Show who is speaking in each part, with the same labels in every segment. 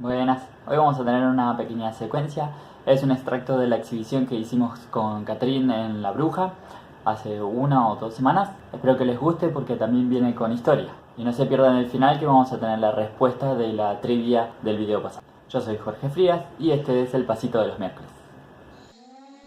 Speaker 1: Buenas, hoy vamos a tener una pequeña secuencia. Es un extracto de la exhibición que hicimos con Catherine en La Bruja hace 1 o 2 semanas. Espero que les guste porque también viene con historia. Y no se pierdan el final, que vamos a tener la respuesta de la trivia del video pasado. Yo soy Jorge Frías y este es el Pasito de los Miércoles.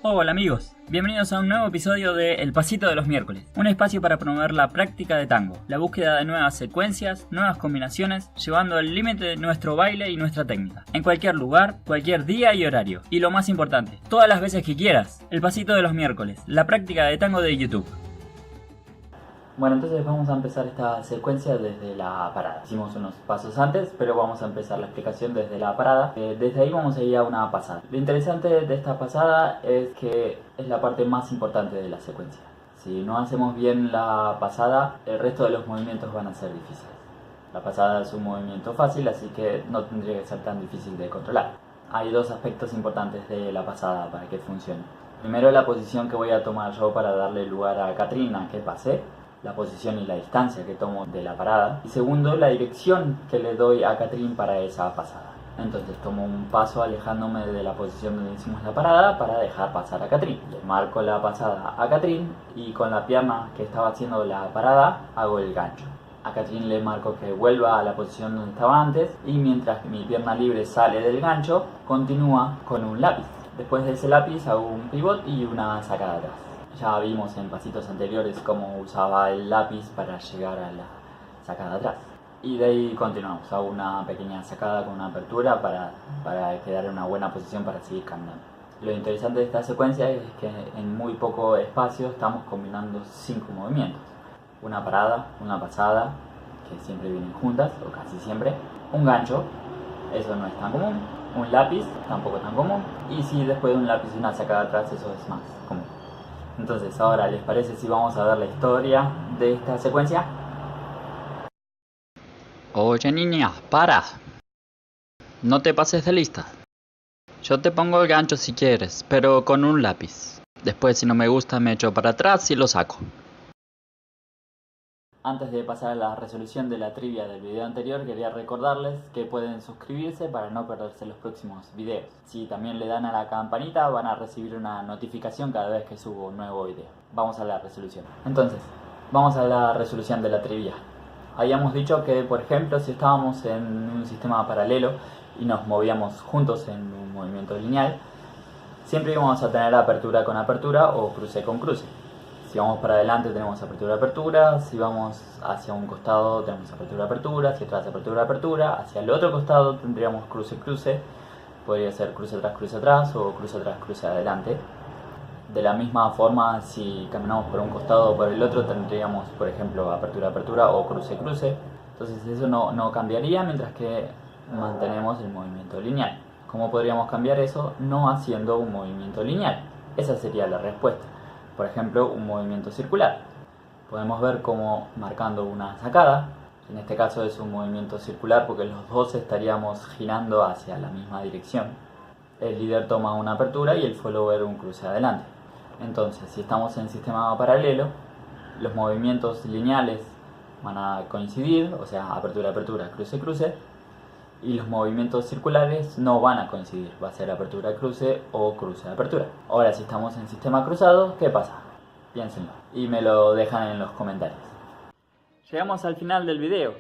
Speaker 1: Hola amigos, bienvenidos a un nuevo episodio de El Pasito de los Miércoles, un espacio para promover la práctica de tango, la búsqueda de nuevas secuencias, nuevas combinaciones, llevando al límite de nuestro baile y nuestra técnica, en cualquier lugar, cualquier día y horario, y lo más importante, todas las veces que quieras. El Pasito de los Miércoles, la práctica de tango de YouTube. Bueno, entonces vamos a empezar esta secuencia desde la parada. Hicimos unos pasos antes, pero vamos a empezar la explicación desde la parada. Desde ahí vamos a ir a una pasada. Lo interesante de esta pasada es que es la parte más importante de la secuencia. Si no hacemos bien la pasada, el resto de los movimientos van a ser difíciles. La pasada es un movimiento fácil, así que no tendría que ser tan difícil de controlar. Hay dos aspectos importantes de la pasada para que funcione. Primero, la posición que voy a tomar yo para darle lugar a Catherine a que pase, la posición y la distancia que tomo de la parada, y segundo, la dirección que le doy a Catherine para esa pasada. Entonces tomo un paso alejándome de la posición donde hicimos la parada para dejar pasar a Catherine. Le marco la pasada a Catherine y con la pierna que estaba haciendo la parada hago el gancho. A Catherine le marco que vuelva a la posición donde estaba antes y mientras mi pierna libre sale del gancho, continúa con un lápiz. Después de ese lápiz hago un pivot y una sacada atrás. Ya vimos en pasitos anteriores cómo usaba el lápiz para llegar a la sacada atrás. Y de ahí continuamos. Hago una pequeña sacada con una apertura para quedar en una buena posición para seguir caminando. Lo interesante de esta secuencia es que en muy poco espacio estamos combinando 5 movimientos. Una parada, una pasada, que siempre vienen juntas, o casi siempre. Un gancho, eso no es tan común. Un lápiz, tampoco tan común. Y si después de un lápiz y una sacada atrás, eso es más común. Entonces, ahora, ¿les parece si vamos a ver la historia de esta secuencia? Oye niña, para. No te pases de lista. Yo te pongo el gancho si quieres, pero con un lápiz. Después, si no me gusta, me echo para atrás y lo saco. Antes de pasar a la resolución de la trivia del video anterior, quería recordarles que pueden suscribirse para no perderse los próximos videos. Si también le dan a la campanita, van a recibir una notificación cada vez que subo un nuevo video. Vamos a la resolución. Entonces, vamos a la resolución de la trivia. Habíamos dicho que, por ejemplo, si estábamos en un sistema paralelo y nos movíamos juntos en un movimiento lineal, siempre íbamos a tener apertura con apertura o cruce con cruce. Si vamos para adelante tenemos apertura-apertura, si vamos hacia un costado tenemos apertura-apertura, hacia atrás apertura-apertura, hacia el otro costado tendríamos cruce-cruce, podría ser cruce atrás o cruce atrás, cruce adelante. De la misma forma, si caminamos por un costado o por el otro tendríamos, por ejemplo, apertura-apertura o cruce-cruce. Entonces eso no cambiaría mientras que mantenemos el movimiento lineal. ¿Cómo podríamos cambiar eso? No haciendo un movimiento lineal. Esa sería la respuesta. Por ejemplo, un movimiento circular. Podemos ver cómo marcando una sacada, en este caso es un movimiento circular porque los dos estaríamos girando hacia la misma dirección. El líder toma una apertura y el follower un cruce adelante. Entonces, si estamos en sistema paralelo, los movimientos lineales van a coincidir, o sea, apertura-apertura, cruce-cruce, y los movimientos circulares no van a coincidir, va a ser apertura-cruce o cruce-apertura. Ahora, si estamos en sistema cruzado, ¿qué pasa? Piénsenlo y me lo dejan en los comentarios. Llegamos al final del video.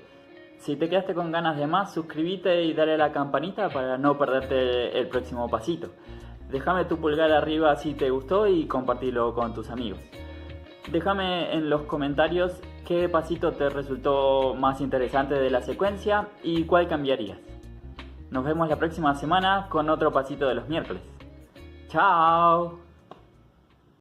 Speaker 1: Si te quedaste con ganas de más, suscríbete y dale a la campanita para no perderte el próximo pasito. Déjame tu pulgar arriba si te gustó y compartilo con tus amigos. Déjame en los comentarios qué pasito te resultó más interesante de la secuencia y cuál cambiarías. Nos vemos la próxima semana con otro pasito de los miércoles. ¡Chao!